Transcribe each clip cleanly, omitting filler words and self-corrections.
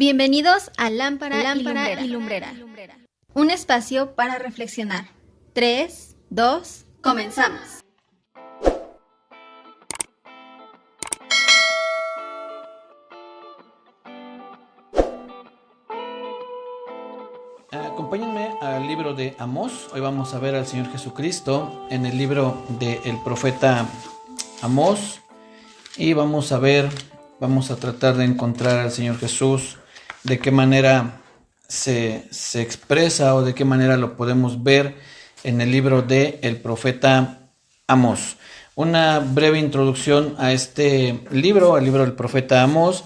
Bienvenidos a Lámpara y Lumbrera. Un espacio para reflexionar. 3, 2, comenzamos. Acompáñenme al libro de Amós. Hoy vamos a ver al Señor Jesucristo en el libro del profeta Amós. Y vamos a tratar de encontrar al Señor Jesús, de qué manera se expresa o de qué manera lo podemos ver en el libro del profeta Amós. Una breve introducción a este libro, al libro del profeta Amós.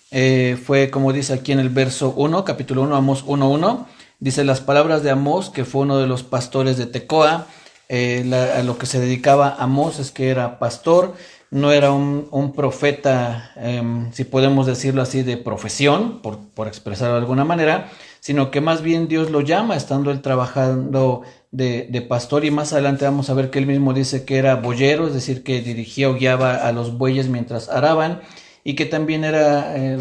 Fue como dice aquí en el verso 1, capítulo 1, Amós 1:1. Dice las palabras de Amós, que fue uno de los pastores de Tecoa. A lo que se dedicaba Amós es que era pastor. No era un profeta, si podemos decirlo así, de profesión, por expresarlo de alguna manera, sino que más bien Dios lo llama, estando él trabajando de pastor, y más adelante vamos a ver que él mismo dice que era boyero, es decir, que dirigía o guiaba a los bueyes mientras araban, y que también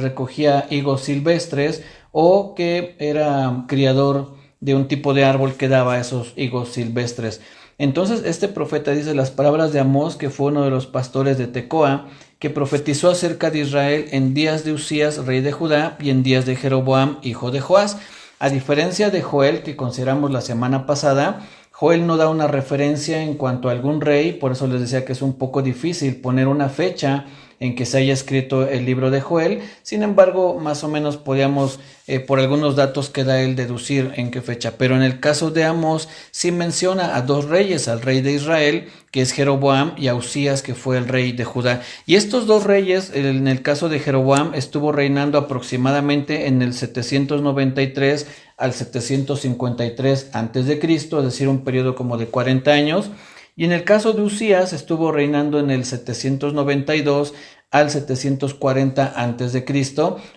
recogía higos silvestres, o que era criador de un tipo de árbol que daba esos higos silvestres. Entonces este profeta dice las palabras de Amós, que fue uno de los pastores de Tecoa, que profetizó acerca de Israel en días de Usías, rey de Judá, y en días de Jeroboam, hijo de Joás. A diferencia de Joel, que consideramos la semana pasada, Joel no da una referencia en cuanto a algún rey, por eso les decía que es un poco difícil poner una fecha en que se haya escrito el libro de Joel. Sin embargo, más o menos podíamos, por algunos datos que da él, deducir en qué fecha. Pero en el caso de Amós, sí menciona a dos reyes, al rey de Israel, que es Jeroboam, y a Usías, que fue el rey de Judá. Y estos dos reyes, en el caso de Jeroboam, estuvo reinando aproximadamente en el 793 al 753 a.C., es decir, un periodo como de 40 años. Y en el caso de Usías estuvo reinando en el 792 al 740 a.C.,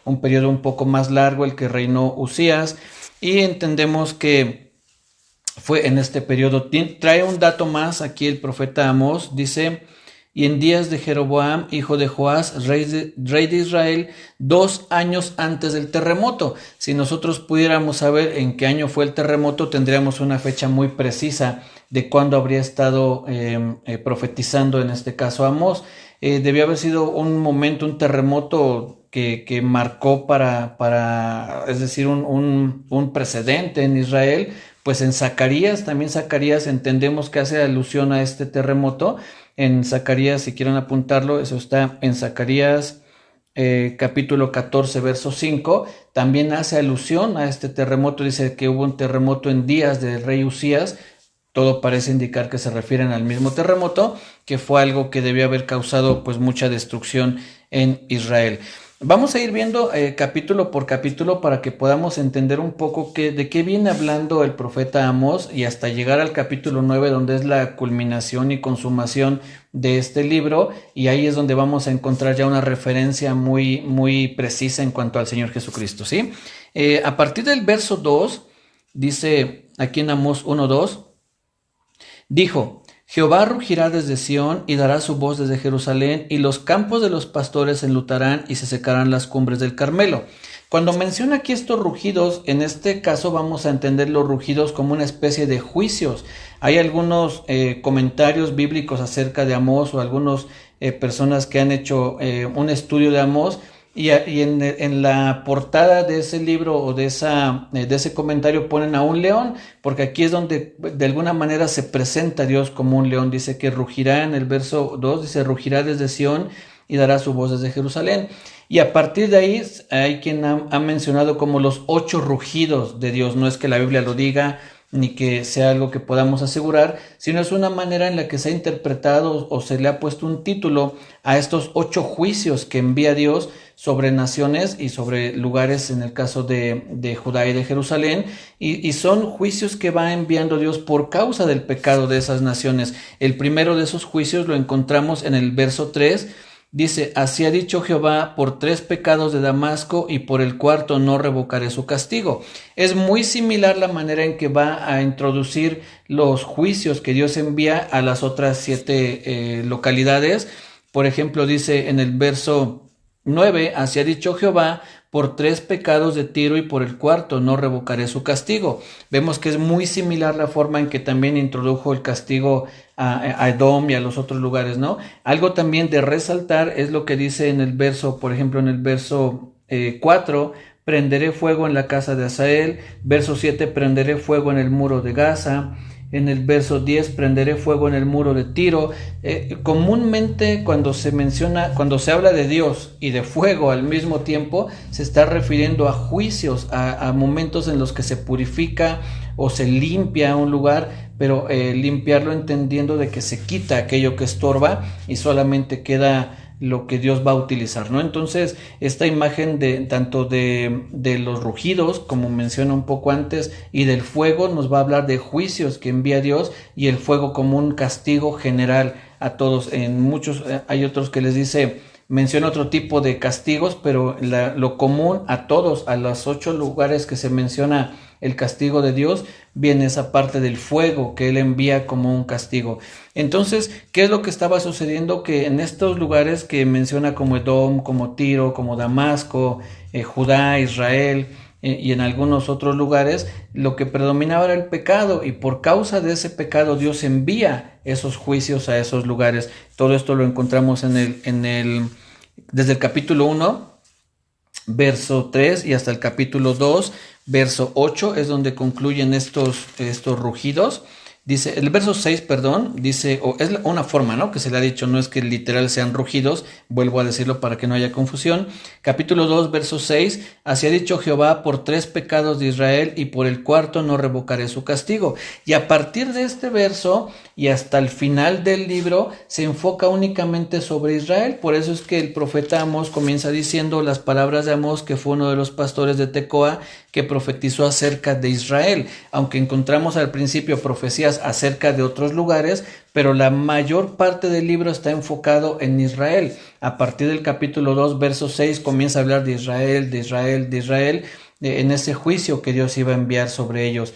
un periodo un poco más largo el que reinó Usías, y entendemos que fue en este periodo. Trae un dato más aquí el profeta Amós, dice: y en días de Jeroboam, hijo de Joás, rey de Israel, 2 años antes del terremoto. Si nosotros pudiéramos saber en qué año fue el terremoto, tendríamos una fecha muy precisa de cuándo habría estado profetizando, en este caso Amós. Debió haber sido un momento, un terremoto que marcó es decir, un precedente en Israel. Pues en Zacarías, también Zacarías entendemos que hace alusión a este terremoto. En Zacarías, si quieren apuntarlo, eso está en Zacarías capítulo 14, verso 5, también hace alusión a este terremoto. Dice que hubo un terremoto en días del rey Usías. Todo parece indicar que se refieren al mismo terremoto, que fue algo que debió haber causado pues mucha destrucción en Israel. Vamos a ir viendo capítulo por capítulo para que podamos entender un poco de qué viene hablando el profeta Amós, y hasta llegar al capítulo 9, donde es la culminación y consumación de este libro, y ahí es donde vamos a encontrar ya una referencia muy, muy precisa en cuanto al Señor Jesucristo, ¿sí? A partir del verso 2, dice aquí en Amós 1:2, dijo: Jehová rugirá desde Sión y dará su voz desde Jerusalén, y los campos de los pastores se enlutarán y se secarán las cumbres del Carmelo. Cuando menciona aquí estos rugidos, en este caso vamos a entender los rugidos como una especie de juicios. Hay algunos comentarios bíblicos acerca de Amós, o algunas personas que han hecho un estudio de Amós, y en la portada de ese libro o de ese comentario ponen a un león, porque aquí es donde de alguna manera se presenta a Dios como un león. Dice que rugirá, en el verso 2 dice: rugirá desde Sión y dará su voz desde Jerusalén. Y a partir de ahí hay quien ha mencionado como los 8 rugidos de Dios. No es que la Biblia lo diga, ni que sea algo que podamos asegurar, sino es una manera en la que se ha interpretado o se le ha puesto un título a estos 8 juicios que envía Dios sobre naciones y sobre lugares, en el caso de Judá y de Jerusalén, y son juicios que va enviando Dios por causa del pecado de esas naciones. El primero de esos juicios lo encontramos en el verso 3, dice: así ha dicho Jehová, por 3 pecados de Damasco, y por el 4º no revocaré su castigo. Es muy similar la manera en que va a introducir los juicios que Dios envía a las otras 7 localidades. Por ejemplo, dice en el verso 9: así ha dicho Jehová, por 3 pecados de Tiro y por el cuarto no revocaré su castigo. Vemos que es muy similar la forma en que también introdujo el castigo a Edom y a los otros lugares, ¿no? Algo también de resaltar es lo que dice en el verso, por ejemplo, en el verso 4, prenderé fuego en la casa de Hazael. Verso 7, prenderé fuego en el muro de Gaza. En el verso 10, prenderé fuego en el muro de Tiro. Comúnmente cuando se habla de Dios y de fuego al mismo tiempo, se está refiriendo a juicios, a momentos en los que se purifica o se limpia un lugar, pero limpiarlo entendiendo de que se quita aquello que estorba y solamente queda lo que Dios va a utilizar, ¿no? Entonces, esta imagen tanto de los rugidos, como menciona un poco antes, y del fuego, nos va a hablar de juicios que envía Dios, y el fuego como un castigo general a todos. En muchos, hay otros que les dice, menciona otro tipo de castigos, pero lo común a todos, a los 8 lugares que se menciona el castigo de Dios, viene esa parte del fuego que Él envía como un castigo. Entonces, ¿qué es lo que estaba sucediendo? Que en estos lugares que menciona como Edom, como Tiro, como Damasco, Judá, Israel, y en algunos otros lugares, lo que predominaba era el pecado, y por causa de ese pecado Dios envía esos juicios a esos lugares. Todo esto lo encontramos desde el capítulo 1, verso 3, y hasta el capítulo 2, verso 8, es donde concluyen estos rugidos. Dice, el verso 6, perdón, dice, o es una forma, ¿no?, que se le ha dicho, no es que literal sean rugidos, vuelvo a decirlo para que no haya confusión. Capítulo 2, verso 6, así ha dicho Jehová, por 3 pecados de Israel y por el cuarto no revocaré su castigo. Y a partir de este verso y hasta el final del libro se enfoca únicamente sobre Israel. Por eso es que el profeta Amós comienza diciendo las palabras de Amós, que fue uno de los pastores de Tecoa, que profetizó acerca de Israel, aunque encontramos al principio profecías acerca de otros lugares, pero la mayor parte del libro está enfocado en Israel. A partir del capítulo 2, verso 6, comienza a hablar de Israel, en ese juicio que Dios iba a enviar sobre ellos.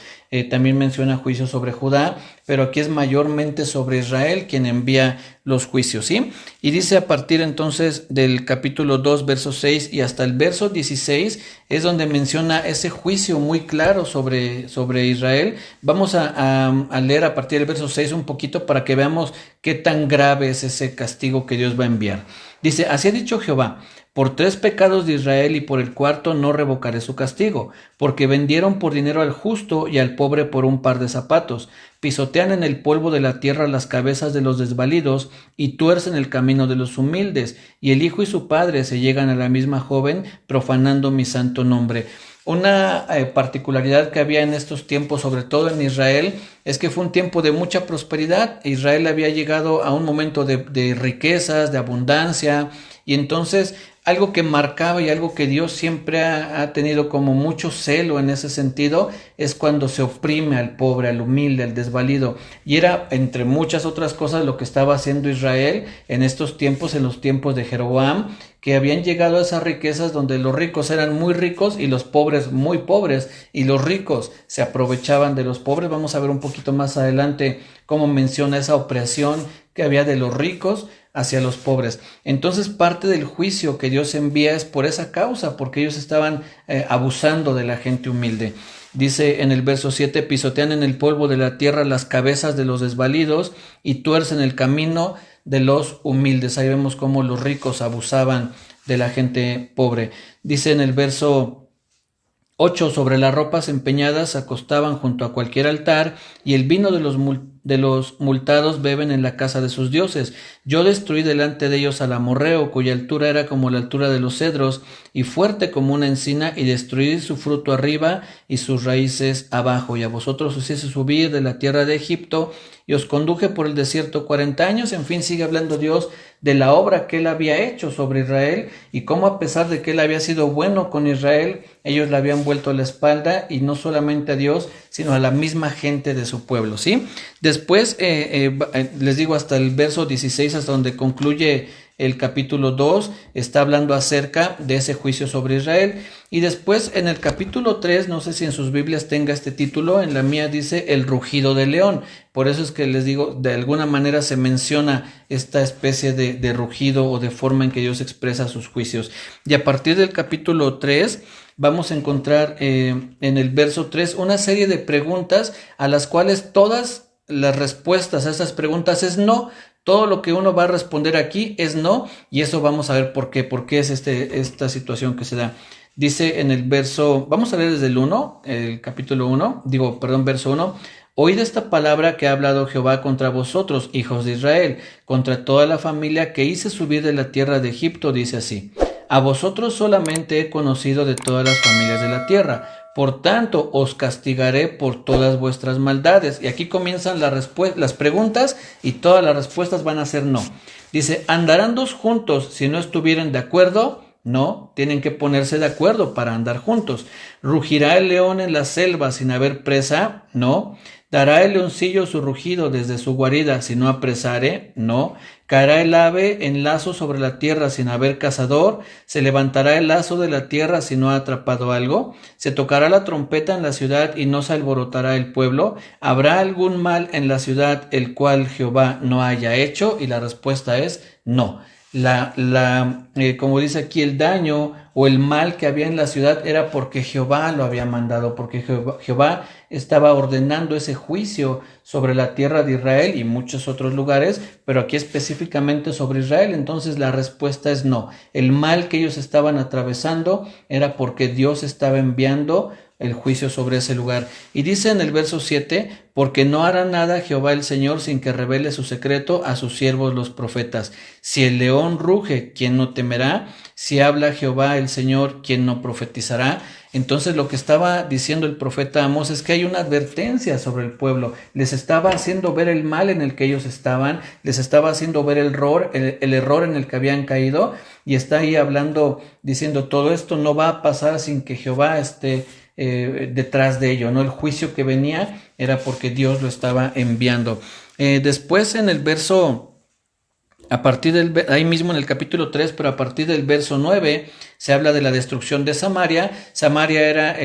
También menciona juicio sobre Judá, pero aquí es mayormente sobre Israel quien envía los juicios, ¿sí? Y dice a partir entonces del capítulo 2, verso 6 y hasta el verso 16, es donde menciona ese juicio muy claro sobre Israel. Vamos a leer a partir del verso 6 un poquito para que veamos qué tan grave es ese castigo que Dios va a enviar. Dice, así ha dicho Jehová, por 3 pecados de Israel y por el cuarto no revocaré su castigo, porque vendieron por dinero al justo y al pobre por un par de zapatos, pisotean en el polvo de la tierra las cabezas de los desvalidos y tuercen el camino de los humildes, y el hijo y su padre se llegan a la misma joven, profanando mi santo nombre. Una particularidad que había en estos tiempos, sobre todo en Israel, es que fue un tiempo de mucha prosperidad. Israel había llegado a un momento de riquezas, de abundancia, y entonces algo que marcaba y algo que Dios siempre ha tenido como mucho celo en ese sentido es cuando se oprime al pobre, al humilde, al desvalido. Y era, entre muchas otras cosas, lo que estaba haciendo Israel en estos tiempos, en los tiempos de Jeroboam, que habían llegado a esas riquezas donde los ricos eran muy ricos y los pobres muy pobres, y los ricos se aprovechaban de los pobres. Vamos a ver un poquito más adelante cómo menciona esa opresión que había de los ricos hacia los pobres. Entonces parte del juicio que Dios envía es por esa causa, porque ellos estaban abusando de la gente humilde. Dice en el verso 7, pisotean en el polvo de la tierra las cabezas de los desvalidos y tuercen el camino de los humildes. Ahí vemos cómo los ricos abusaban de la gente pobre. Dice en el verso 8, sobre las ropas empeñadas se acostaban junto a cualquier altar, y el vino de los multados beben en la casa de sus dioses. Yo destruí delante de ellos al amorreo, cuya altura era como la altura de los cedros, y fuerte como una encina, y destruí su fruto arriba y sus raíces abajo. Y a vosotros os hice subir de la tierra de Egipto, y os conduje por el desierto 40 años. En fin, sigue hablando Dios de la obra que Él había hecho sobre Israel, y cómo a pesar de que Él había sido bueno con Israel, ellos le habían vuelto la espalda, y no solamente a Dios, sino a la misma gente de su pueblo, ¿sí? Después, les digo hasta el verso 16, hasta donde concluye el capítulo 2 está hablando acerca de ese juicio sobre Israel. Y después en el capítulo 3, no sé si en sus Biblias tenga este título, en la mía dice el rugido del león. Por eso es que les digo, de alguna manera se menciona esta especie de rugido o de forma en que Dios expresa sus juicios. Y a partir del capítulo 3 vamos a encontrar en el verso 3 una serie de preguntas a las cuales todas las respuestas a esas preguntas es no. Todo lo que uno va a responder aquí es no, y eso vamos a ver por qué es esta situación que se da. Dice en el verso, vamos a leer desde el 1, el capítulo 1, verso 1. Oíd esta palabra que ha hablado Jehová contra vosotros, hijos de Israel, contra toda la familia que hice subir de la tierra de Egipto, dice así. A vosotros solamente he conocido de todas las familias de la tierra, por tanto os castigaré por todas vuestras maldades. Y aquí comienzan las preguntas y todas las respuestas van a ser no. Dice, ¿andarán dos juntos si no estuvieren de acuerdo? No, tienen que ponerse de acuerdo para andar juntos. ¿Rugirá el león en la selva sin haber presa? No. ¿Dará el leoncillo su rugido desde su guarida si no apresare? No. ¿Caerá el ave en lazo sobre la tierra sin haber cazador? ¿Se levantará el lazo de la tierra si no ha atrapado algo? ¿Se tocará la trompeta en la ciudad y no se alborotará el pueblo? ¿Habrá algún mal en la ciudad el cual Jehová no haya hecho? Y la respuesta es no. Como dice aquí, el daño o el mal que había en la ciudad era porque Jehová lo había mandado, porque Jehová estaba ordenando ese juicio sobre la tierra de Israel y muchos otros lugares, pero aquí específicamente sobre Israel. Entonces la respuesta es no. El mal que ellos estaban atravesando era porque Dios estaba enviando el juicio sobre ese lugar. Y dice en el verso 7, porque no hará nada Jehová el Señor sin que revele su secreto a sus siervos los profetas. Si el león ruge, ¿quién no temerá? Si habla Jehová el Señor, ¿quién no profetizará? Entonces lo que estaba diciendo el profeta Amós es que hay una advertencia sobre el pueblo. Les estaba haciendo ver el mal en el que ellos estaban, les estaba haciendo ver el error en el que habían caído, y está ahí hablando, diciendo todo esto no va a pasar sin que Jehová esté detrás de ello, ¿no? El juicio que venía era porque Dios lo estaba enviando. Después en el verso, ahí mismo en el capítulo 3, pero a partir del verso 9, se habla de la destrucción de Samaria. Samaria era,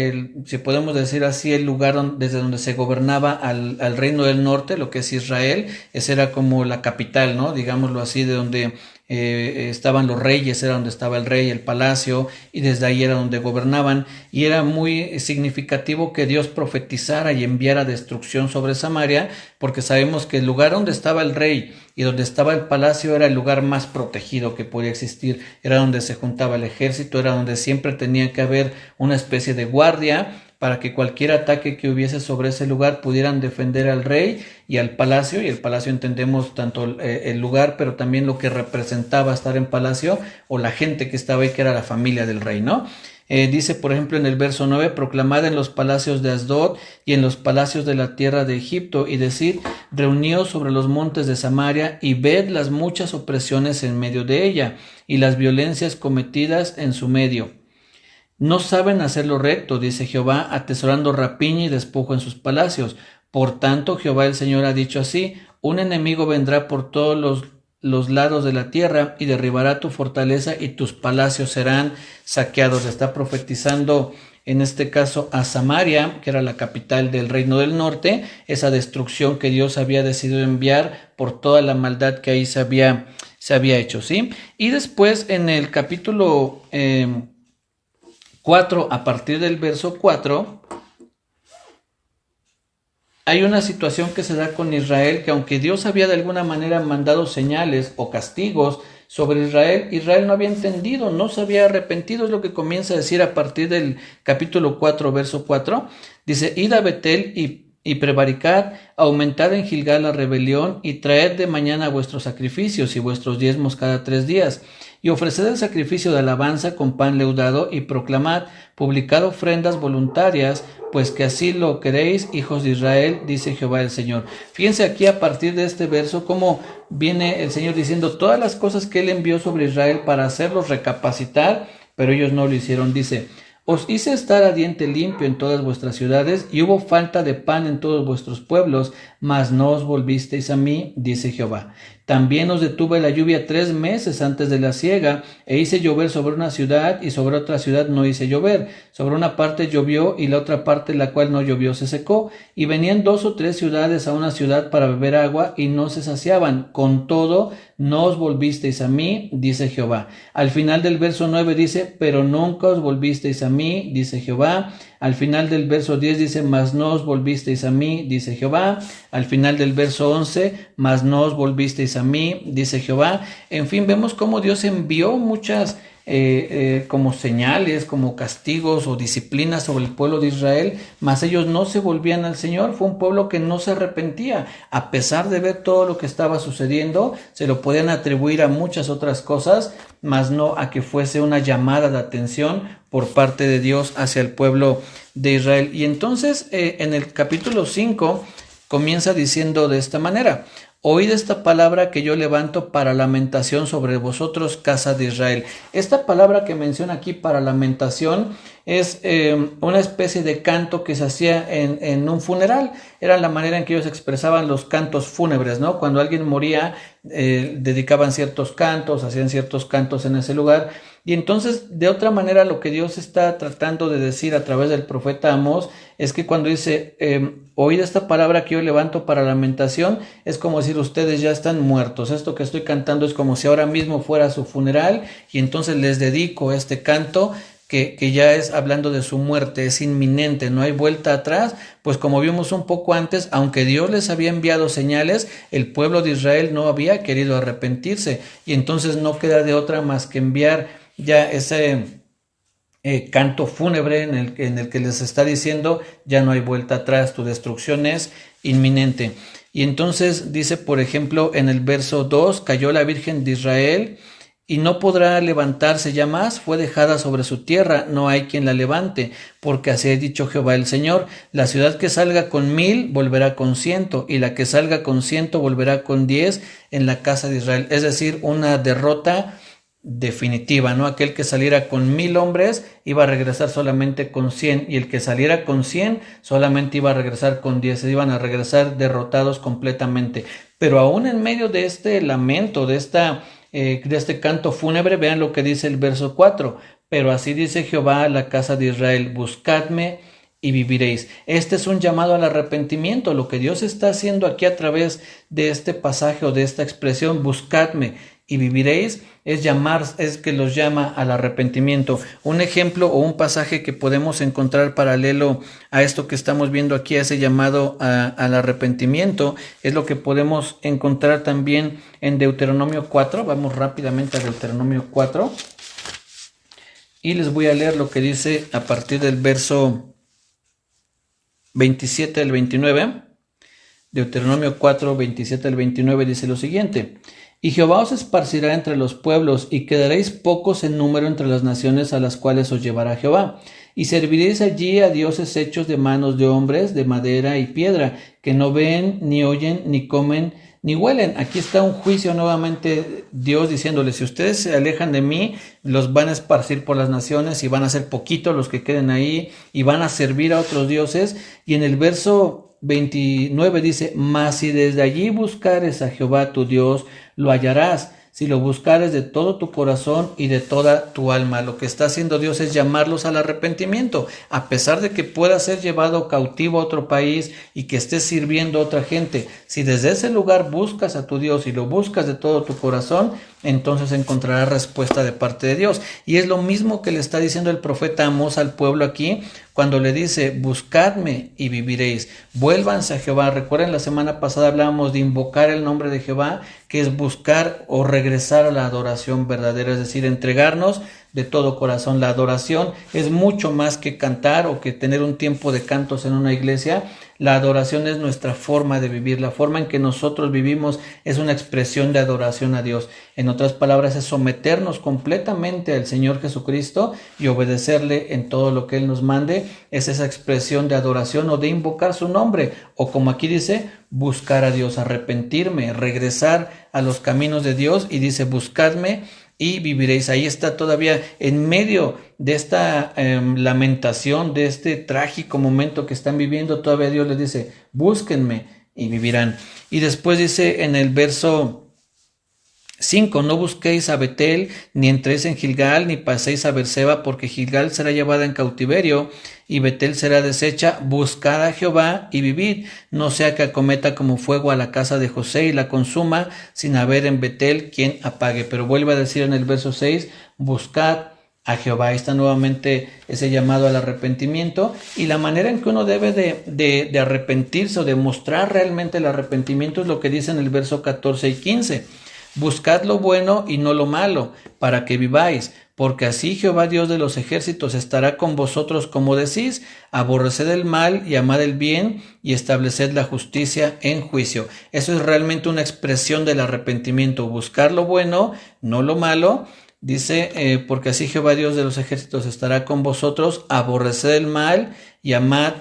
si podemos decir así, el lugar desde donde se gobernaba al reino del norte, lo que es Israel. Esa era como la capital, ¿no? Digámoslo así, de donde estaban los reyes, era donde estaba el rey, el palacio, y desde ahí era donde gobernaban. Y era muy significativo que Dios profetizara y enviara destrucción sobre Samaria, porque sabemos que el lugar donde estaba el rey y donde estaba el palacio era el lugar más protegido que podía existir. Era donde se juntaba el ejército, era donde siempre tenía que haber una especie de guardia para que cualquier ataque que hubiese sobre ese lugar pudieran defender al rey y al palacio. Y el palacio entendemos tanto el lugar, pero también lo que representaba estar en palacio, o la gente que estaba ahí, que era la familia del rey, ¿no? Dice, por ejemplo, en el verso 9, proclamad en los palacios de Asdod y en los palacios de la tierra de Egipto, y decid, reuníos sobre los montes de Samaria, y ved las muchas opresiones en medio de ella, y las violencias cometidas en su medio. No saben hacer lo recto, dice Jehová, atesorando rapiña y despojo en sus palacios. Por tanto, Jehová el Señor ha dicho así, un enemigo vendrá por todos los lados de la tierra y derribará tu fortaleza y tus palacios serán saqueados. Está profetizando en este caso a Samaria, que era la capital del reino del norte, esa destrucción que Dios había decidido enviar por toda la maldad que ahí se había hecho, ¿sí? Y después en el capítulo 4, a partir del verso 4, hay una situación que se da con Israel, que aunque Dios había de alguna manera mandado señales o castigos sobre Israel, Israel no había entendido, no se había arrepentido. Es lo que comienza a decir a partir del capítulo 4, verso 4. Dice, id a Betel y prevaricad, aumentad en Gilgal la rebelión, y traed de mañana vuestros sacrificios y vuestros diezmos cada 3 días. Y ofreced el sacrificio de alabanza con pan leudado, y proclamad, publicad ofrendas voluntarias, pues que así lo queréis, hijos de Israel, dice Jehová el Señor. Fíjense aquí a partir de este verso cómo viene el Señor diciendo todas las cosas que Él envió sobre Israel para hacerlos recapacitar, pero ellos no lo hicieron. Dice, os hice estar a diente limpio en todas vuestras ciudades, y hubo falta de pan en todos vuestros pueblos, mas no os volvisteis a mí, dice Jehová. También os detuve la lluvia 3 meses antes de la siega, e hice llover sobre una ciudad, y sobre otra ciudad no hice llover. Sobre una parte llovió, y la otra parte la cual no llovió se secó. Y venían 2 o 3 ciudades a una ciudad para beber agua, y no se saciaban. Con todo, no os volvisteis a mí, dice Jehová. Al final del verso 9 dice, pero nunca os volvisteis a mí, dice Jehová. Al final del verso 10 dice, mas no os volvisteis a mí, dice Jehová. Al final del verso 11, mas no os volvisteis a mí, dice Jehová. En fin, vemos cómo Dios envió muchas como señales, como castigos o disciplinas sobre el pueblo de Israel, mas ellos no se volvían al Señor. Fue un pueblo que no se arrepentía, a pesar de ver todo lo que estaba sucediendo. Se lo podían atribuir a muchas otras cosas, mas no a que fuese una llamada de atención por parte de Dios hacia el pueblo de Israel. Y entonces en el capítulo 5 comienza diciendo de esta manera: oíd esta palabra que yo levanto para lamentación sobre vosotros, casa de Israel. Esta palabra que menciona aquí para lamentación es una especie de canto que se hacía en un funeral. Era la manera en que ellos expresaban los cantos fúnebres, ¿no? Cuando alguien moría, dedicaban ciertos cantos, hacían ciertos cantos en ese lugar. Y entonces, de otra manera, lo que Dios está tratando de decir a través del profeta Amós es que cuando dice, oíd esta palabra que yo levanto para lamentación, es como decir, ustedes ya están muertos. Esto que estoy cantando es como si ahora mismo fuera su funeral, y entonces les dedico este canto que ya es hablando de su muerte, es inminente, no hay vuelta atrás. Pues como vimos un poco antes, aunque Dios les había enviado señales, el pueblo de Israel no había querido arrepentirse, y entonces no queda de otra más que enviar ya ese canto fúnebre en el que les está diciendo, ya no hay vuelta atrás, tu destrucción es inminente. Y entonces dice, por ejemplo, en el verso 2, cayó la Virgen de Israel y no podrá levantarse ya más, fue dejada sobre su tierra, no hay quien la levante, porque así ha dicho Jehová el Señor, la ciudad que salga con 1000 volverá con 100, y la que salga con 100 volverá con 10 en la casa de Israel. Es decir, una derrota definitiva, ¿no? Aquel que saliera con 1000 hombres iba a regresar solamente con 100, y el que saliera con 100 solamente iba a regresar con 10, se iban a regresar derrotados completamente. Pero aún en medio de este lamento, de este canto fúnebre, vean lo que dice el verso 4, pero así dice Jehová a la casa de Israel, buscadme y viviréis. Este es un llamado al arrepentimiento. Lo que Dios está haciendo aquí a través de este pasaje o de esta expresión, buscadme y viviréis, es que los llama al arrepentimiento. Un ejemplo o un pasaje que podemos encontrar paralelo a esto que estamos viendo aquí, a ese llamado al arrepentimiento, es lo que podemos encontrar también en Deuteronomio 4. Vamos rápidamente a Deuteronomio 4 y les voy a leer lo que dice a partir del verso 27 al 29. Deuteronomio 4, 27 al 29 dice lo siguiente: y Jehová os esparcirá entre los pueblos, y quedaréis pocos en número entre las naciones a las cuales os llevará Jehová. Y serviréis allí a dioses hechos de manos de hombres, de madera y piedra, que no ven, ni oyen, ni comen, ni huelen. Aquí está un juicio nuevamente, Dios diciéndoles, si ustedes se alejan de mí, los van a esparcir por las naciones, y van a ser poquitos los que queden ahí, y van a servir a otros dioses. Y en el verso 29 dice, mas si desde allí buscares a Jehová tu Dios, lo hallarás, si lo buscares de todo tu corazón y de toda tu alma. Lo que está haciendo Dios es llamarlos al arrepentimiento, a pesar de que pueda ser llevado cautivo a otro país y que estés sirviendo a otra gente. Si desde ese lugar buscas a tu Dios y lo buscas de todo tu corazón, entonces encontrarás respuesta de parte de Dios. Y es lo mismo que le está diciendo el profeta Amós al pueblo aquí, cuando le dice, buscadme y viviréis, vuélvanse a Jehová. Recuerden, la semana pasada hablábamos de invocar el nombre de Jehová, que es buscar o regresar a la adoración verdadera, es decir, entregarnos de todo corazón. La adoración es mucho más que cantar o que tener un tiempo de cantos en una iglesia. La adoración es nuestra forma de vivir, la forma en que nosotros vivimos es una expresión de adoración a Dios. En otras palabras, es someternos completamente al Señor Jesucristo y obedecerle en todo lo que Él nos mande. Es esa expresión de adoración o de invocar su nombre, o como aquí dice, buscar a Dios, arrepentirme, regresar a los caminos de Dios, y dice, buscadme y viviréis. Ahí está todavía en medio de esta lamentación, de este trágico momento que están viviendo, todavía Dios les dice, búsquenme y vivirán. Y después dice en el verso 5. No busquéis a Betel, ni entréis en Gilgal, ni paséis a Beerseba, porque Gilgal será llevada en cautiverio, y Betel será deshecha. Buscad a Jehová y vivid, no sea que acometa como fuego a la casa de José y la consuma, sin haber en Betel quien apague. Pero vuelve a decir en el verso 6, buscad a Jehová. Ahí está nuevamente ese llamado al arrepentimiento, y la manera en que uno debe de arrepentirse o de mostrar realmente el arrepentimiento es lo que dice en el verso 14 y 15. Buscad lo bueno y no lo malo, para que viváis, porque así Jehová Dios de los ejércitos estará con vosotros como decís. Aborreced el mal y amad el bien, y estableced la justicia en juicio. Eso es realmente una expresión del arrepentimiento, buscar lo bueno, no lo malo. Dice, porque así Jehová Dios de los ejércitos estará con vosotros. Aborreced el mal y amad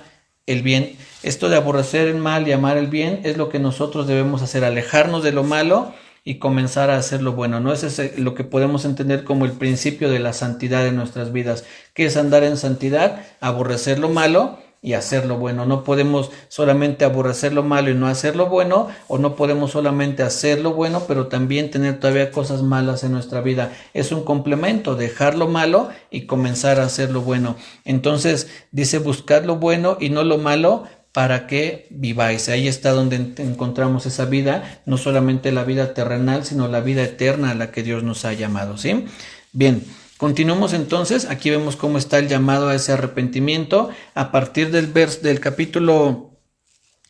el bien. Esto de aborrecer el mal y amar el bien es lo que nosotros debemos hacer, alejarnos de lo malo y comenzar a hacer lo bueno, ¿no? Ese es lo que podemos entender como el principio de la santidad en nuestras vidas. ¿Qué es andar en santidad? Aborrecer lo malo y hacer lo bueno. No podemos solamente aborrecer lo malo y no hacer lo bueno, o no podemos solamente hacer lo bueno pero también tener todavía cosas malas en nuestra vida. Es un complemento, dejar lo malo y comenzar a hacer lo bueno. Entonces dice, buscad lo bueno y no lo malo, para que viváis. Ahí está donde encontramos esa vida, no solamente la vida terrenal, sino la vida eterna a la que Dios nos ha llamado, ¿sí? Bien, continuamos entonces. Aquí vemos cómo está el llamado a ese arrepentimiento. A partir del capítulo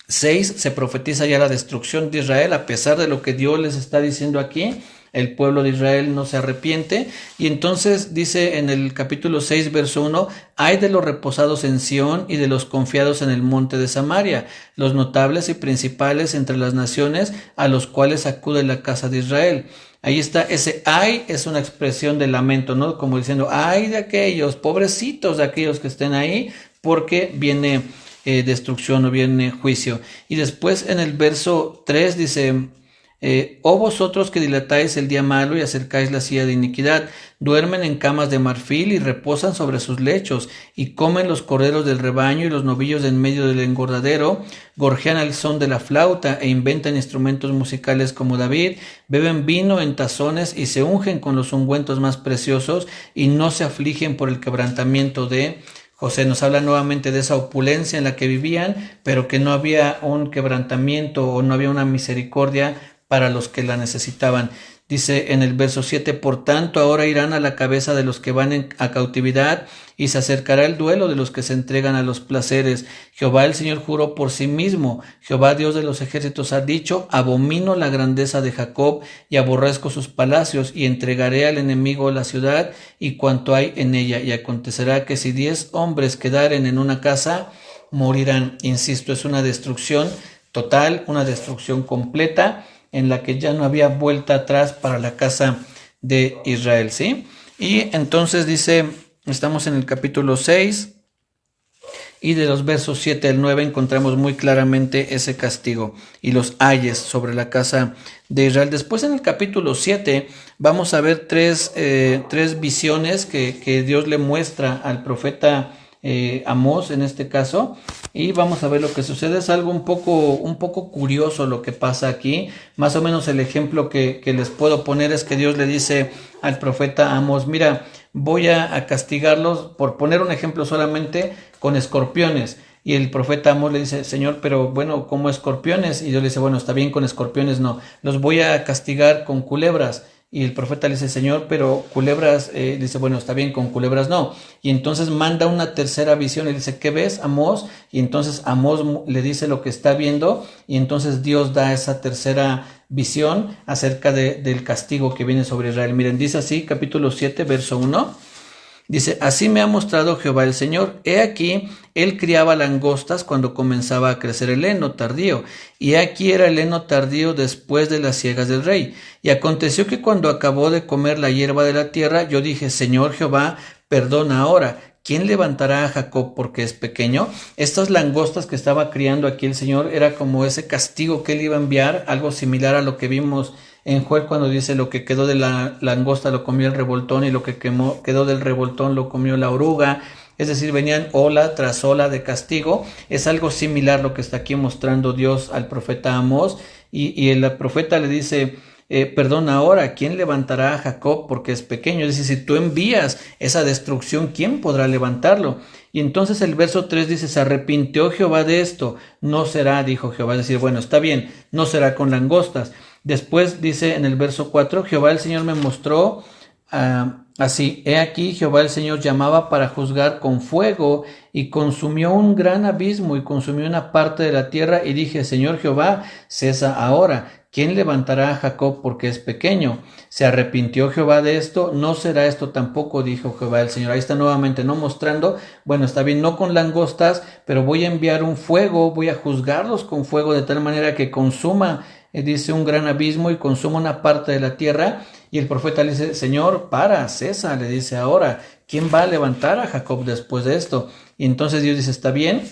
6 se profetiza ya la destrucción de Israel, a pesar de lo que Dios les está diciendo aquí. El pueblo de Israel no se arrepiente, y entonces dice en el capítulo 6, verso 1, ay de los reposados en Sión y de los confiados en el monte de Samaria, los notables y principales entre las naciones a los cuales acude la casa de Israel. Ahí está, ese ay es una expresión de lamento, ¿no? Como diciendo, ay de aquellos, pobrecitos de aquellos que estén ahí, porque viene destrucción o viene juicio. Y después en el verso 3 dice, oh vosotros que dilatáis el día malo y acercáis la silla de iniquidad, duermen en camas de marfil y reposan sobre sus lechos, y comen los corderos del rebaño y los novillos de en medio del engordadero, gorjean al son de la flauta e inventan instrumentos musicales como David, beben vino en tazones y se ungen con los ungüentos más preciosos, y no se afligen por el quebrantamiento de José. Nos habla nuevamente de esa opulencia en la que vivían, pero que no había un quebrantamiento o no había una misericordia para los que la necesitaban. Dice en el verso 7, por tanto ahora irán a la cabeza de los que van a cautividad, y se acercará el duelo de los que se entregan a los placeres. Jehová el Señor juró por sí mismo, Jehová Dios de los ejércitos ha dicho, abomino la grandeza de Jacob y aborrezco sus palacios, y entregaré al enemigo la ciudad y cuanto hay en ella, y acontecerá que si 10 hombres quedaren en una casa, morirán. Insisto, es una destrucción total, una destrucción completa, en la que ya no había vuelta atrás para la casa de Israel, ¿sí? Y entonces dice, estamos en el capítulo 6, y de los versos 7 al 9 encontramos muy claramente ese castigo y los ayes sobre la casa de Israel. Después en el capítulo 7 vamos a ver tres visiones que Dios le muestra al profeta Amós en este caso, y vamos a ver lo que sucede. Es algo un poco curioso lo que pasa aquí. Más o menos el ejemplo que les puedo poner es que Dios le dice al profeta Amós, mira, voy a castigarlos, por poner un ejemplo solamente, con escorpiones. Y el profeta Amós le dice, Señor, pero bueno, ¿cómo escorpiones? Y Dios le dice, bueno, está bien, con escorpiones no, los voy a castigar con culebras. Y el profeta le dice, Señor, pero culebras, dice, bueno, está bien, con culebras no. Y entonces manda una tercera visión y dice, ¿qué ves, Amós? Y entonces Amós le dice lo que está viendo, y entonces Dios da esa tercera visión acerca del castigo que viene sobre Israel. Miren, dice así, capítulo 7, verso 1. Dice, así me ha mostrado Jehová el Señor. He aquí, él criaba langostas cuando comenzaba a crecer el heno tardío. Y he aquí era el heno tardío después de las siegas del rey. Y aconteció que cuando acabó de comer la hierba de la tierra, yo dije, Señor Jehová, perdona ahora. ¿Quién levantará a Jacob porque es pequeño? Estas langostas que estaba criando aquí el Señor era como ese castigo que él iba a enviar, algo similar a lo que vimos en Joel cuando dice lo que quedó de la langosta lo comió el revoltón y lo que quedó del revoltón lo comió la oruga. Es decir, venían ola tras ola de castigo. Es algo similar lo que está aquí mostrando Dios al profeta Amós, y el profeta le dice, perdón, ahora, ¿quién levantará a Jacob porque es pequeño? Es decir, si tú envías esa destrucción, ¿quién podrá levantarlo? Y entonces el verso 3 dice, se arrepintió Jehová de esto, no será, dijo Jehová, es decir, bueno, está bien, no será con langostas. Después dice en el verso 4, Jehová el Señor me mostró así, he aquí Jehová el Señor llamaba para juzgar con fuego y consumió un gran abismo y consumió una parte de la tierra y dije, Señor Jehová, cesa ahora. ¿Quién levantará a Jacob porque es pequeño? ¿Se arrepintió Jehová de esto? No será esto tampoco, dijo Jehová el Señor. Ahí está nuevamente, no mostrando, bueno, está bien, no con langostas, pero voy a enviar un fuego, voy a juzgarlos con fuego de tal manera que consuma, dice, un gran abismo y consuma una parte de la tierra. Y el profeta le dice, Señor, cesa, le dice ahora, ¿quién va a levantar a Jacob después de esto? Y entonces Dios dice, está bien,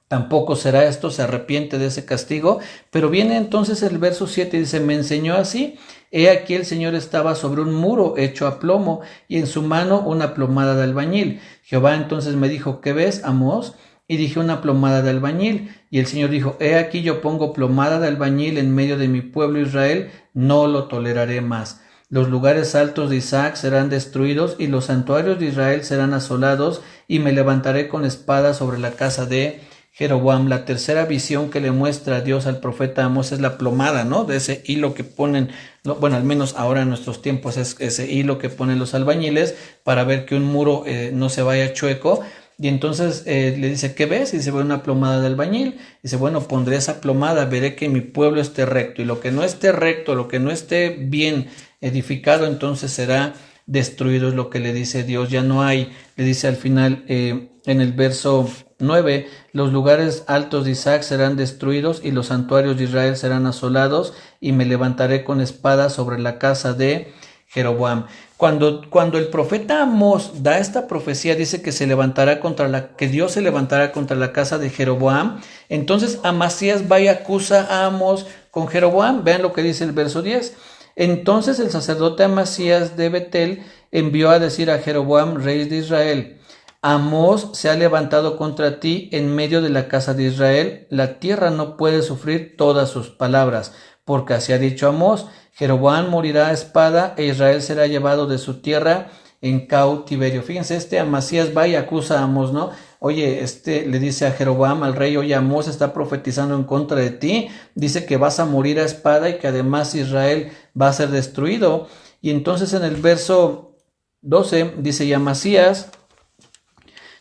tampoco será esto, se arrepiente de ese castigo, pero viene entonces el verso 7 y dice, me enseñó así, he aquí el Señor estaba sobre un muro hecho a plomo y en su mano una plomada de albañil. Jehová entonces me dijo, ¿qué ves, Amós? Y dije, una plomada de albañil. Y el Señor dijo, he aquí yo pongo plomada de albañil en medio de mi pueblo Israel, no lo toleraré más. Los lugares altos de Isaac serán destruidos y los santuarios de Israel serán asolados y me levantaré con espada sobre la casa de Jeroboam. La tercera visión que le muestra Dios al profeta Amós es la plomada, ¿no? De ese hilo que ponen, bueno, al menos ahora en nuestros tiempos es ese hilo que ponen los albañiles para ver que un muro no se vaya chueco. Y entonces le dice, ¿qué ves? Y dice, ve una plomada de albañil. Dice, bueno, pondré esa plomada, veré que mi pueblo esté recto. Y lo que no esté recto, lo que no esté bien edificado, entonces será destruido, es lo que le dice Dios. Ya no hay, le dice al final en el verso 9, los lugares altos de Isaac serán destruidos y los santuarios de Israel serán asolados y me levantaré con espada sobre la casa de Jeroboam. Cuando el profeta Amós da esta profecía, dice que que Dios se levantará contra la casa de Jeroboam. Entonces Amasías va y acusa a Amós con Jeroboam. Vean lo que dice el verso 10. Entonces el sacerdote Amasías de Betel envió a decir a Jeroboam, rey de Israel, Amós se ha levantado contra ti en medio de la casa de Israel. La tierra no puede sufrir todas sus palabras, porque así ha dicho Amós, Jeroboam morirá a espada e Israel será llevado de su tierra en cautiverio. Fíjense, Amasías va y acusa a Amós, ¿no? Oye, le dice a Jeroboam, al rey, oye, Amós está profetizando en contra de ti, dice que vas a morir a espada y que además Israel va a ser destruido. Y entonces en el verso 12 dice, y Amasías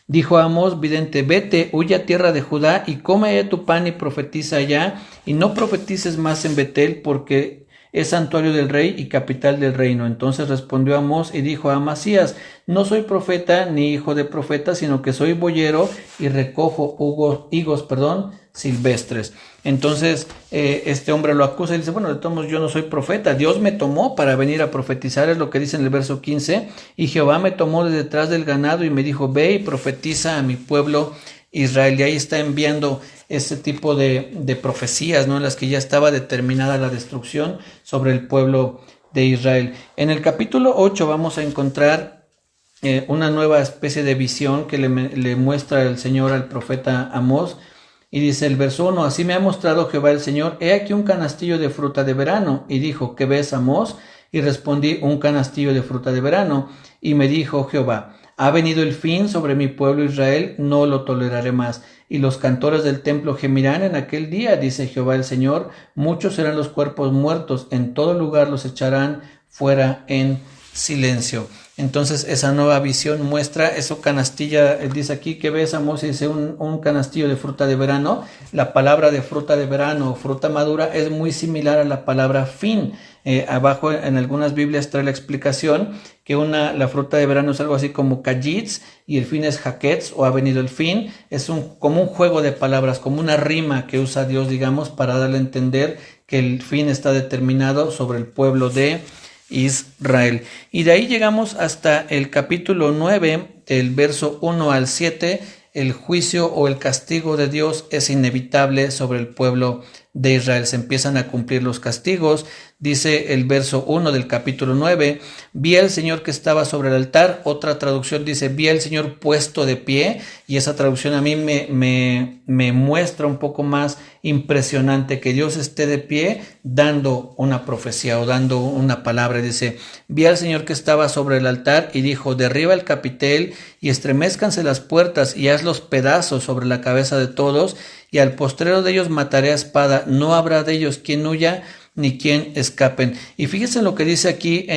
dijo a Amós, vidente, vete, huye a tierra de Judá y come allá tu pan y profetiza allá, y no profetices más en Betel, porque es santuario del rey y capital del reino. Entonces respondió Amós y dijo a Amasías, no soy profeta ni hijo de profeta, sino que soy boyero y recojo higos, silvestres. Entonces este hombre lo acusa y dice, bueno, de todos modos yo no soy profeta, Dios me tomó para venir a profetizar, es lo que dice en el verso 15, y Jehová me tomó de detrás del ganado y me dijo, ve y profetiza a mi pueblo Israel. Y ahí está enviando ese tipo de profecías, ¿no? En las que ya estaba determinada la destrucción sobre el pueblo de Israel. En el capítulo 8 vamos a encontrar una nueva especie de visión que le muestra el Señor al profeta Amós. Y dice el verso 1, así me ha mostrado Jehová el Señor, he aquí un canastillo de fruta de verano. Y dijo, ¿qué ves, Amós? Y respondí, un canastillo de fruta de verano. Y me dijo Jehová, ha venido el fin sobre mi pueblo Israel, no lo toleraré más. Y los cantores del templo gemirán en aquel día, dice Jehová el Señor, muchos serán los cuerpos muertos, en todo lugar los echarán fuera en silencio. Entonces esa nueva visión muestra eso canastilla, dice aquí que ves, Amós, dice un canastillo de fruta de verano. La palabra de fruta de verano o fruta madura es muy similar a la palabra fin. Abajo en algunas Biblias trae la explicación que la fruta de verano es algo así como kajitz y el fin es jaketz o ha venido el fin. Es como un juego de palabras, como una rima que usa Dios, digamos, para darle a entender que el fin está determinado sobre el pueblo de Israel. Y de ahí llegamos hasta el capítulo 9, del verso 1 al 7, el juicio o el castigo de Dios es inevitable sobre el pueblo de Israel. Se empiezan a cumplir los castigos. Dice el verso 1 del capítulo 9, vi al Señor que estaba sobre el altar. Otra traducción dice, vi al Señor puesto de pie, y esa traducción a mí me muestra un poco más impresionante que Dios esté de pie dando una profecía o dando una palabra. Dice, vi al Señor que estaba sobre el altar y dijo, derriba el capitel y estremezcanse las puertas y hazlos pedazos sobre la cabeza de todos, y al postrero de ellos mataré a espada, no habrá de ellos quien huya ni quien escapen. Y fíjense lo que dice aquí,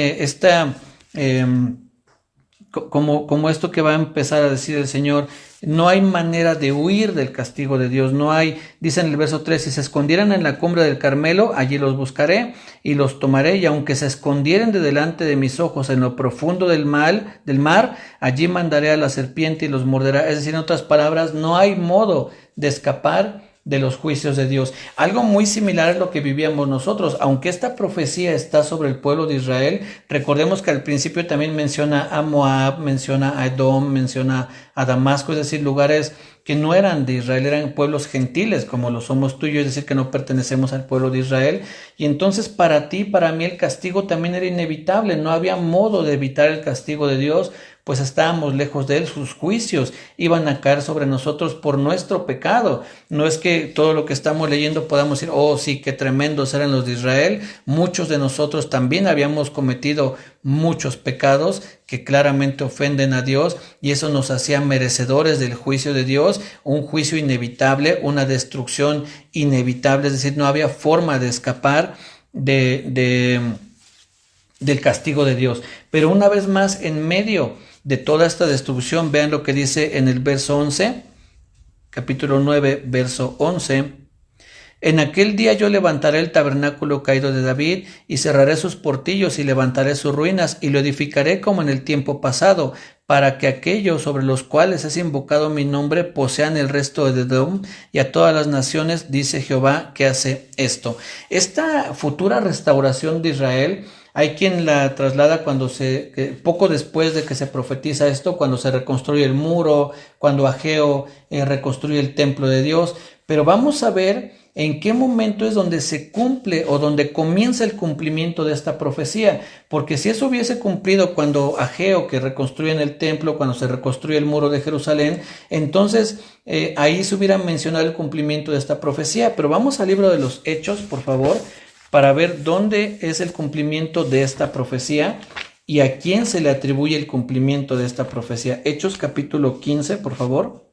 como esto que va a empezar a decir el Señor, no hay manera de huir del castigo de Dios, no hay, dice en el verso 3, si se escondieran en la cumbre del Carmelo, allí los buscaré y los tomaré, y aunque se escondieren de delante de mis ojos en lo profundo del mar, allí mandaré a la serpiente y los morderá. Es decir, en otras palabras, no hay modo de escapar de los juicios de Dios. Algo muy similar es lo que vivíamos nosotros. Aunque esta profecía está sobre el pueblo de Israel, recordemos que al principio también menciona a Moab, menciona a Edom, menciona a Damasco, es decir, lugares que no eran de Israel, eran pueblos gentiles como lo somos tú y yo, es decir, que no pertenecemos al pueblo de Israel. Y entonces para ti, para mí, el castigo también era inevitable, no había modo de evitar el castigo de Dios, pues estábamos lejos de él, sus juicios iban a caer sobre nosotros por nuestro pecado. No es que todo lo que estamos leyendo podamos decir, oh sí, qué tremendos eran los de Israel. Muchos de nosotros también habíamos cometido muchos pecados que claramente ofenden a Dios, y eso nos hacía merecedores del juicio de Dios, un juicio inevitable, una destrucción inevitable, es decir, no había forma de escapar del castigo de Dios. Pero una vez más, en medio de toda esta destrucción, vean lo que dice en el verso 11, capítulo 9, verso 11. En aquel día yo levantaré el tabernáculo caído de David y cerraré sus portillos y levantaré sus ruinas y lo edificaré como en el tiempo pasado, para que aquellos sobre los cuales es invocado mi nombre posean el resto de Edom y a todas las naciones, dice Jehová, que hace esto. Esta futura restauración de Israel, hay quien la traslada poco después de que se profetiza esto, cuando se reconstruye el muro, cuando Ageo reconstruye el templo de Dios. Pero vamos a ver en qué momento es donde se cumple o donde comienza el cumplimiento de esta profecía. Porque si eso hubiese cumplido cuando Ageo, que reconstruye el templo, cuando se reconstruye el muro de Jerusalén, entonces ahí se hubiera mencionado el cumplimiento de esta profecía. Pero vamos al libro de los Hechos, por favor, para ver dónde es el cumplimiento de esta profecía y a quién se le atribuye el cumplimiento de esta profecía. Hechos capítulo 15, por favor.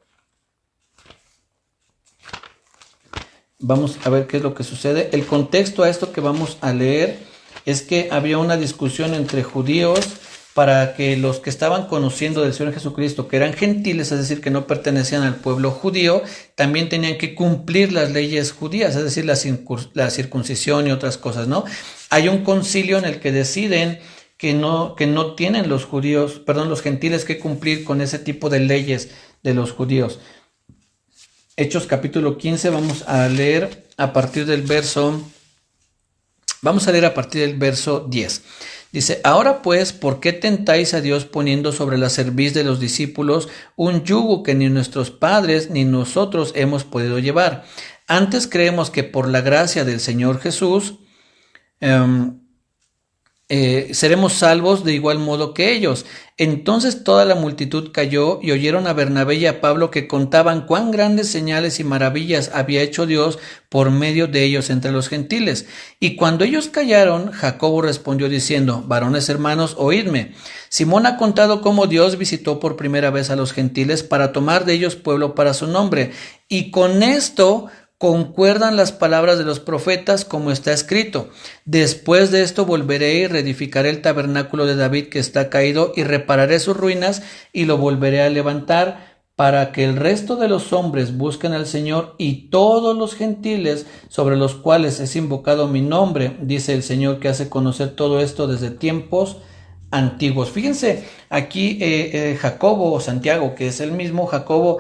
Vamos a ver qué es lo que sucede. El contexto a esto que vamos a leer es que había una discusión entre judíos para que los que estaban conociendo del Señor Jesucristo, que eran gentiles, es decir, que no pertenecían al pueblo judío, también tenían que cumplir las leyes judías, es decir, la circuncisión y otras cosas, ¿no? Hay un concilio en el que deciden que no tienen los gentiles que cumplir con ese tipo de leyes de los judíos. Hechos capítulo 15, vamos a leer a partir del verso 10. Dice, ahora pues, ¿por qué tentáis a Dios poniendo sobre la cerviz de los discípulos un yugo que ni nuestros padres ni nosotros hemos podido llevar? Antes creemos que por la gracia del Señor Jesús seremos salvos de igual modo que ellos. Entonces toda la multitud cayó y oyeron a Bernabé y a Pablo que contaban cuán grandes señales y maravillas había hecho Dios por medio de ellos entre los gentiles. Y cuando ellos callaron, Jacobo respondió diciendo, varones hermanos, oídme. Simón ha contado cómo Dios visitó por primera vez a los gentiles para tomar de ellos pueblo para su nombre. Y con esto concuerdan las palabras de los profetas como está escrito. Después de esto volveré y reedificaré el tabernáculo de David que está caído y repararé sus ruinas y lo volveré a levantar para que el resto de los hombres busquen al Señor y todos los gentiles sobre los cuales es invocado mi nombre, dice el Señor que hace conocer todo esto desde tiempos antiguos. Fíjense, aquí Jacobo o Santiago, que es el mismo Jacobo,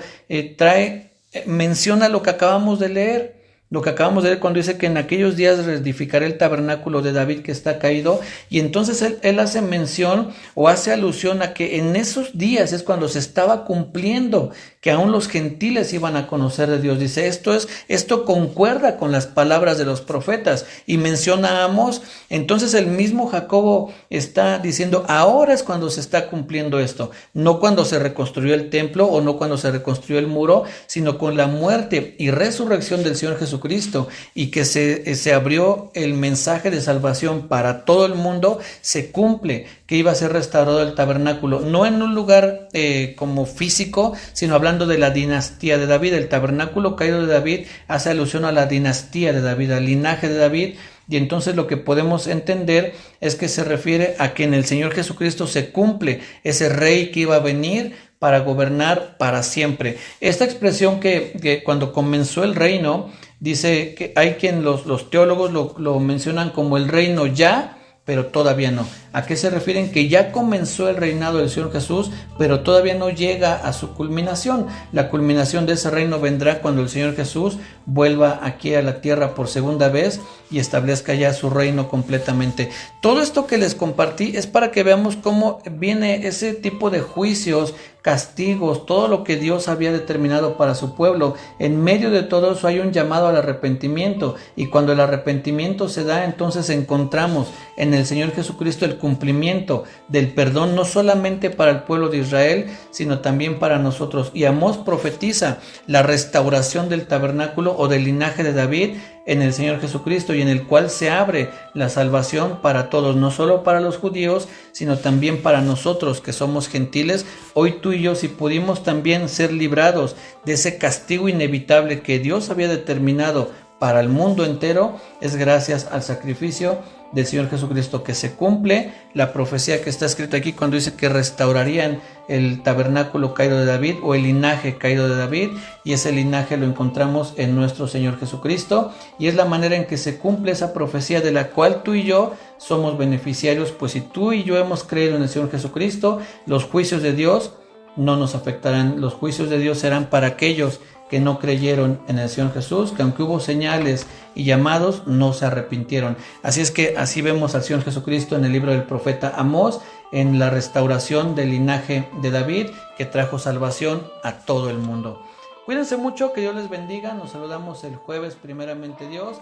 menciona lo que acabamos de leer. Cuando dice que en aquellos días reedificaré el tabernáculo de David que está caído, y entonces él hace mención o hace alusión a que en esos días es cuando se estaba cumpliendo que aún los gentiles iban a conocer de Dios. Dice, esto concuerda con las palabras de los profetas, y menciona a Amós. Entonces el mismo Jacobo está diciendo, ahora es cuando se está cumpliendo esto, no cuando se reconstruyó el templo o no cuando se reconstruyó el muro, sino con la muerte y resurrección del Señor Jesucristo, y que se abrió el mensaje de salvación para todo el mundo. Se cumple que iba a ser restaurado el tabernáculo, no en un lugar como físico, sino hablando de la dinastía de David. El tabernáculo caído de David hace alusión a la dinastía de David, al linaje de David. Y entonces lo que podemos entender es que se refiere a que en el Señor Jesucristo se cumple ese rey que iba a venir para gobernar para siempre. Esta expresión que cuando comenzó el reino, dice que hay quien los teólogos lo mencionan como el reino ya, pero todavía no. ¿A qué se refieren? Que ya comenzó el reinado del Señor Jesús, pero todavía no llega a su culminación. La culminación de ese reino vendrá cuando el Señor Jesús vuelva aquí a la tierra por segunda vez y establezca ya su reino completamente. Todo esto que les compartí es para que veamos cómo viene ese tipo de juicios, castigos, todo lo que Dios había determinado para su pueblo. En medio de todo eso hay un llamado al arrepentimiento, y cuando el arrepentimiento se da, entonces encontramos en el Señor Jesucristo el cumplimiento del perdón, no solamente para el pueblo de Israel, sino también para nosotros. Y Amós profetiza la restauración del tabernáculo o del linaje de David en el Señor Jesucristo, y en el cual se abre la salvación para todos, no solo para los judíos, sino también para nosotros que somos gentiles. Hoy tú y yo, si pudimos también ser librados de ese castigo inevitable que Dios había determinado para el mundo entero, es gracias al sacrificio del Señor Jesucristo, que se cumple la profecía que está escrita aquí cuando dice que restaurarían el tabernáculo caído de David, o el linaje caído de David, y ese linaje lo encontramos en nuestro Señor Jesucristo, y es la manera en que se cumple esa profecía de la cual tú y yo somos beneficiarios. Pues si tú y yo hemos creído en el Señor Jesucristo, los juicios de Dios no nos afectarán. Los juicios de Dios serán para aquellos que no creyeron en el Señor Jesús, que aunque hubo señales y llamados, no se arrepintieron. Así es que así vemos al Señor Jesucristo en el libro del profeta Amós, en la restauración del linaje de David, que trajo salvación a todo el mundo. Cuídense mucho, que Dios les bendiga. Nos saludamos el jueves, primeramente Dios.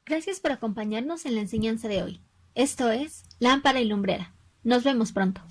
Gracias por acompañarnos en la enseñanza de hoy. Esto es Lámpara y Lumbrera. Nos vemos pronto.